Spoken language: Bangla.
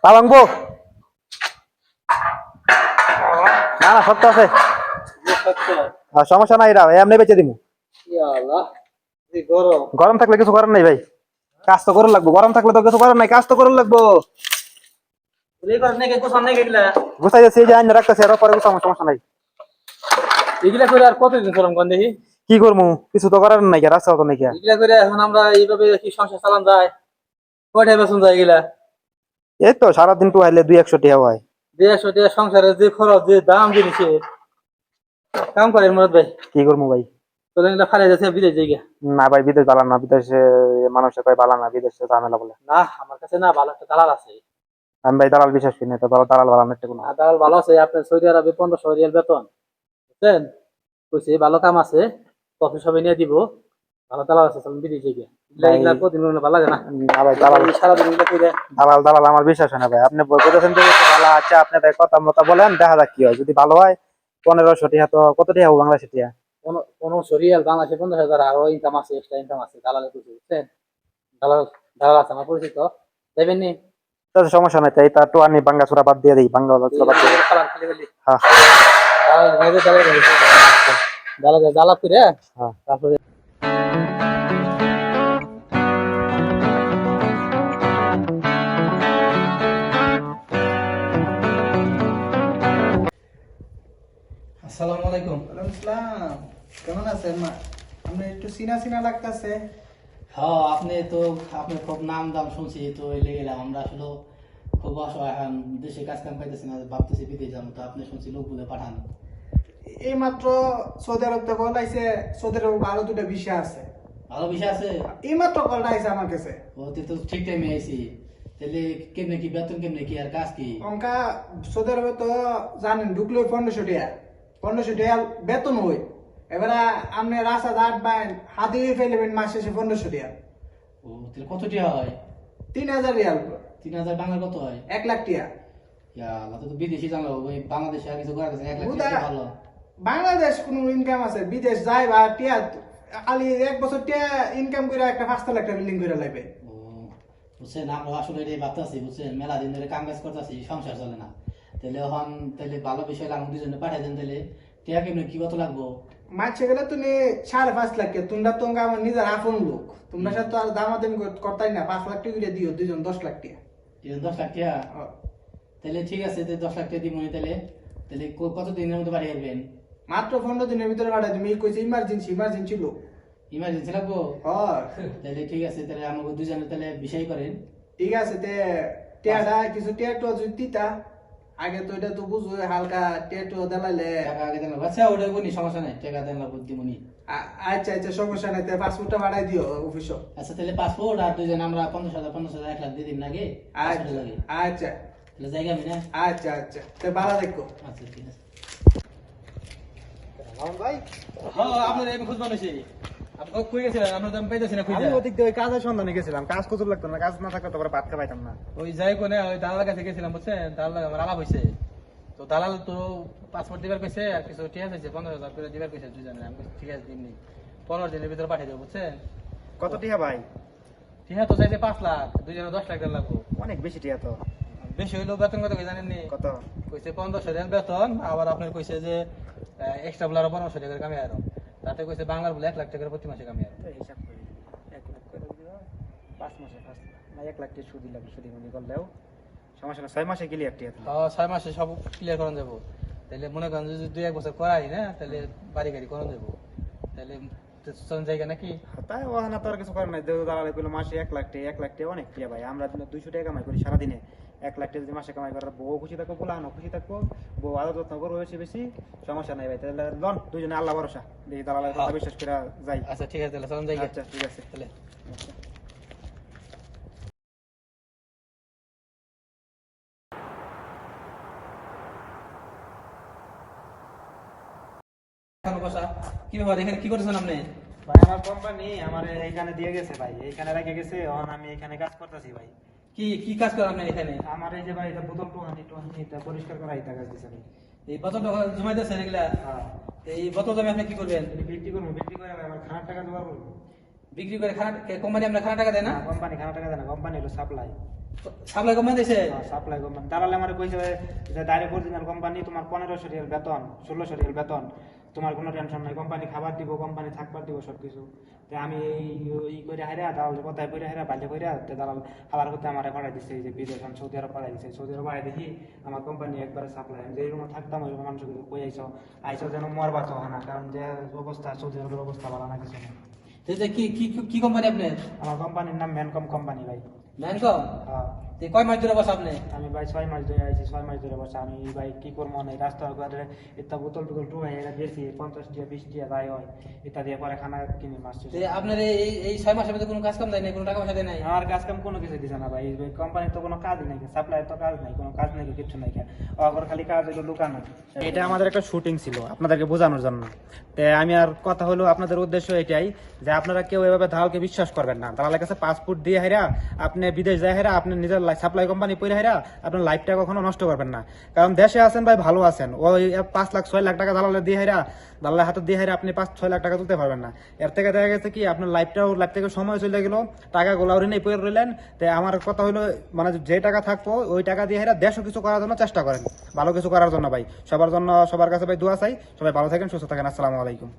তা ভাঙবো না না সত্য আছে সমস্যা নাই এরা এমনি বেঁচে দিমু গরম থাকলে কিছু করার নাই ভাই কাজ তো করুন লাগবো গরম থাকলে তো কিছু করার নাই কাজ তো করুন লাগবো গুছাই যাচ্ছে এই যে আইন রাখতেছে এর পরে গুছাবো সমস্যা নাই এগুলা করে আর কতদিন চলাম কোন দেখি কি করবো কিছু তো করার নাই রাস্তা তো নাই এগুলা করে এখন আমরা এইভাবে কি সংসার চালান যায় কয়টা বেতন যায় এগুলা এই তো সারাদিন টু আইলে 200 টাকা হয় 150 টাকা সংসারের যে খরচ যে দাম জিনিসের কাম করে মুরাদ ভাই কি করবো ভাই তোর এগুলা ফালে যাচ্ছে বিদেশ জায়গা না ভাই বিদেশ বালা না বিদেশে মানুষে কয় বালা না বিদেশে ঝামেলা বলে না আমার কাছে না ভালো একটা দালাল আছে আমি ভাই দালাল বিশ্বাস করি না তো দালাল বালা না কোনো দালাল ভালো আছে আপনার সৌদি আরবে 1500 রিয়াল বেতন বুঝছেন কইছে ভালো কাম আছে কফি সবাই নিয়ে দিব ভালো দালাল আছে চলুন বিদেশ জায়গা এগুলা প্রতিদিন ভালো লাগে না না ভাই দালাল সারাদিন এগুলা করে দালাল আমার বিশ্বাস হয় না ভাই আপনি বলতেছেন যে ভালো আছে আপনি তাই কথা মতো বলেন দেখা যাক কি হয় যদি ভালো হয় 1500 টাকা তো কত টাকা হবে বাংলাদেশে টাকা 1500 রিয়াল বাংলাদেশে 50,000 আরো ইনকাম আছে এক্সট্রা ইনকাম আছে দালালে কইছে বুঝছেন দালাল দালাল আছে আমার পরিচিত যাবেন নি তাতে সমস্যা নাই তাই তা তো আনি বাঙ্গা চূড়া বাদ দিয়ে দিই বাঙ্গা চূড়া বাদ দিয়ে দিই হ্যাঁ দালাল দালাল করে হ্যাঁ তারপরে আসসালামু আলাইকুম আসসালাম কেমন আছেন মা আপনি একটু চিনা চিনা লাগতেছে হ্যাঁ আপনি তো আপনি খুব নাম দাম শুনছি তো এই লেগে গেলাম আমরা আসলে খুব অসহায় এখন দেশে কাজ কাম পাইতেছি না ভাবতেছি বিদেশ যাবো তো আপনি শুনছি লোক বলে পাঠান এই মাত্র সৌদি আরব থেকে কল আইছে সৌদি আরব আরো দুটা ভিসা আছে ভালো বিষয় আছে এই মাত্র কলটা আইছে আমার কাছে ও তুই তো ঠিক টাইমে আইছি তাহলে কেমনে কি বেতন কেমনে কি আর কাজ কি অঙ্কা সৌদি আরবে তো জানেন ঢুকলো 1500 টাকা 1500 টাকা বেতন হই এবারে আপনি রাস্তা দাঁড় বাইন হাতে ফেলবেন মাস শেষে 1500 টাকা ও তাহলে কত টাকা হয় 3000 রিয়াল 3000 বাংলা কত হয় 1 লাখ টাকা ইয়া আল্লাহ তো বিদেশি জানলো ওই বাংলাদেশে আর কিছু করা গেছে 1 লাখ টাকা ভালো বাংলাদেশ কোন ইনকাম আছে বিদেশ যায় বা টিয়া খালি এক বছর টিয়া ইনকাম করে একটা 5 লাখ টাকা বিল্ডিং করে লাইবে ও বুঝছেন আমরা আসলে এটাই ভাবতেছি বুঝছেন মেলা দিন ধরে কাম কাজ করতেছি সংসার চলে না তাহলে এখন তাহলে ভালো বিষয় লাগবে দুজনে পাঠাই দেন তাহলে টিয়া কেমনে কি কত লাগবো মাছে গেলে তুমি 5.5 লাখ টাকা তোমরা তো আমার নিজের আপন লোক তোমরা সাথে তো আর দামাদামি করতাই না 5 লাখ টাকা দিও দুজন 10 লাখ টাকা 10 লাখ টাকা তাহলে ঠিক আছে 10 লাখ টাকা দিব তাহলে তাহলে কত দিনের মধ্যে বাড়ি আসবেন মাত্র 15 দিনের ভিতরে পাঠাই তুমি কইছে ইমার্জেন্সি লোক ইমার্জেন্সি লাগবো হ্যাঁ তাহলে ঠিক আছে তাহলে আমাকে দুজনে তাহলে বিষয় করেন ঠিক আছে তে টিয়াটা কিছু টিয়াটো যদি দিতা আগে তো এটা তো বুঝো হালকা টিয়াটো দেলাইলে টাকা আগে দেন আচ্ছা ওটা কোনি সমস্যা নাই টাকা দেন লাগবো দিমুনি আচ্ছা আচ্ছা সমস্যা নাই তে পাসপোর্টটা পাঠাই দিও অফিসে আচ্ছা তাহলে পাসপোর্ট আর দুজন আমরা 50,000 1 লাখ দিয়ে দিন নাকি আচ্ছা লাগে আচ্ছা তাহলে জায়গা আমি না আচ্ছা আচ্ছা তে ভালো দেখো আচ্ছা ঠিক আছে ভাই হ্যাঁ আপনার এই খোঁজ বানাইছি আপনি কই গেছিলেন আমরা তো পাইতেছি না আমি ওদিক দিয়ে ওই কাজের সন্ধানে গেছিলাম কাজ খুঁজে লাগতো না কাজ না থাকলে তো ভাত খাইতাম না ওই যাই কোনে ওই দালাল কাছে গেছিলাম বুঝছেন দালাল আমার আলাপ হইছে তো দালাল তো পাসপোর্ট দিবার কইছে আর কিছু টিয়া আছে 15,000 করে দিবার কইছে দুজনে আমি ঠিক আছে দিমনি 15 দিনের ভিতরে পাঠিয়ে দেব বুঝছেন কত টাকা ভাই টিয়া তো চাইছে 5 লাখ দুজনে 10 লাখ দেওয়া লাগবো অনেক বেশি টাকা তো বেশি হইলো বেতন কত কি জানেন নি কত কইছে 1500 বেতন আবার আপনার কইছে যে এক্সট্রা বলার 1500 টাকা কামে আরো তাতে কইছে বাংলার বলে 1 লাখ টাকা প্রতি মাসে কামে আরো হিসাব করি 1 লাখ করে দিও 5 মাসে 5 না 1 লাখ টাকা সুদি লাগে সুদি মনি করলেও সমস্যা না 6 মাসে গেলি একটা হ্যাঁ 6 মাসে সব ক্লিয়ার করন যাব তাহলে মনে করেন যদি 2-1 বছর করাই না তাহলে বাড়ি গাড়ি করন যাব তাহলে চল জায়গা নাকি তাই ওখানে তো আর কিছু করে নাই দালালে কইলো মাসে 1 লাখ টাকা অনেক টাকা ভাই আমরা 200 টাকা কামাই করি সারা দিনে 1 লাখ টাকা যদি মাসে কামাই করার বউ খুশি থাকবো পোলানো খুশি থাকবো বউ আরো যত্ন করবো বেশি সমস্যা নাই ভাই তাহলে লন দুজনে আল্লাহ ভরসা দেখি দালালের কথা বিশ্বাস করে যাই আচ্ছা ঠিক আছে তাহলে চলুন জায়গা আচ্ছা ঠিক আছে তাহলে এখন বসা কি ব্যাপার এখানে কি করতেছেন আপনি ভাই আমার কোম্পানি আমার এইখানে দিয়ে গেছে ভাই এইখানে রেখে গেছে এখন আমি এখানে কাজ করতেছি ভাই কি কি কাজ করেন আপনি এখানে আমার এই যে ভাই এটা বোতল টুহানি এটা পরিষ্কার করা এটা কাজ দিছে ভাই এই বোতল জমাইতেছেন এগুলা হ্যাঁ এই বোতল জমে আপনি কি করবেন বিক্রি করে আমার খানার টাকা জোগাড় করবো বিক্রি করে খারাপ কোম্পানি আপনার খারাপ টাকা দেয় না? কোম্পানি খারাপ টাকা দেয় না, কোম্পানি হলো সাপ্লাই। সাপ্লাই কোম্পানি দিয়েছে? সাপ্লাই কোম্পানি দালালে আমার কইছে যে ডাইরেক্ট অরিজিনাল কোম্পানি, তোমার 1500 রিয়াল বেতন, 1600 রিয়াল বেতন, তোমার কোনো টেনশন নাই, কোম্পানি খাবার দিব, কোম্পানি থাকবার দিব, সবকিছু। তো আমি এই করে হাইরা দালাল কথায় করে হাইরা বাল্যে করে দালাল হালার করতে আমার পাঠাই দিচ্ছে, এই যে বিদেশ সৌদি আরব পাঠাই দিচ্ছে। সৌদি আরব পাঠাই দেখি আমার কোম্পানি একবারে সাপ্লাই। যে রুমে থাকতাম ওই রুমে মানুষকে কই আইসো যেন মরবা তো না, কারণ যে অবস্থা সৌদি আরবের অবস্থা ভালো না কিছু না। তো যে কি কি কি কোম্পানি আপনার? আমার কোম্পানির নাম ম্যানকম কোম্পানি ভাই। ম্যানকম? হ্যাঁ। তো কয় মাস ধরে বসে আপনি? আমি ভাই 6 মাস ধরে আইছি, 6 মাস ধরে বসে। আমি ভাই কি করবো না, রাস্তার ঘরে এটা বোতল টুতল টু হয়, এটা বেশি 50 টাকা 20 টাকা দায় হয়, এটা দিয়ে পরে খানা কিনে মাস শেষ। তো আপনার এই 6 মাসের মধ্যে কোনো কাজ কাম দেয় নাই, কোনো টাকা পয়সা দেয় নাই? আমার কাজ কাম কোনো কিছু দিছে না ভাই। কোম্পানির তো কোনো কাজই নাই, সাপ্লাইয়ের তো কাজ নাই, কোনো কাজ নাই, কিছু নাই। অগর খালি কাজ হলো লুকানো। এটা আমাদের একটা শুটিং ছিল আপনাদেরকে বোঝানোর জন্য। তাই আমি আর কথা হলো আপনাদের উদ্দেশ্য এটাই যে আপনারা কেউ এভাবে দালালকে বিশ্বাস করবেন না। দালালের কাছে পাসপোর্ট দিয়ে হেরা আপনি বিদেশ যায় হেরা আপনি নিজের সাপ্লাই কোম্পানি পড়ে হেরা আপনার লাইফটা কখনো নষ্ট করবেন না। কারণ দেশে আছেন ভাই, ভালো আছেন, ওই 5 লাখ 6 লাখ টাকা দালালে দিয়ে হেরা, দালালের হাতে দিয়ে হেরা আপনি 5-6 লাখ টাকা তুলতে পারবেন না। এর থেকে দেখা গেছে কি আপনার লাইফ থেকে সময় চলে গেল, টাকা গোলাও ঋণে পড়ে রইলেন। তাই আমার কথা হলো মানে যে টাকা থাকবো ওই টাকা দিয়ে হেরা দেশও কিছু করার জন্য চেষ্টা করেন, ভালো কিছু করার জন্য ভাই। সবার জন্য সবার কাছে ভাই দোয়া চাই। সবাই ভালো থাকেন, সুস্থ থাকেন। আসসালামু আলাইকুম।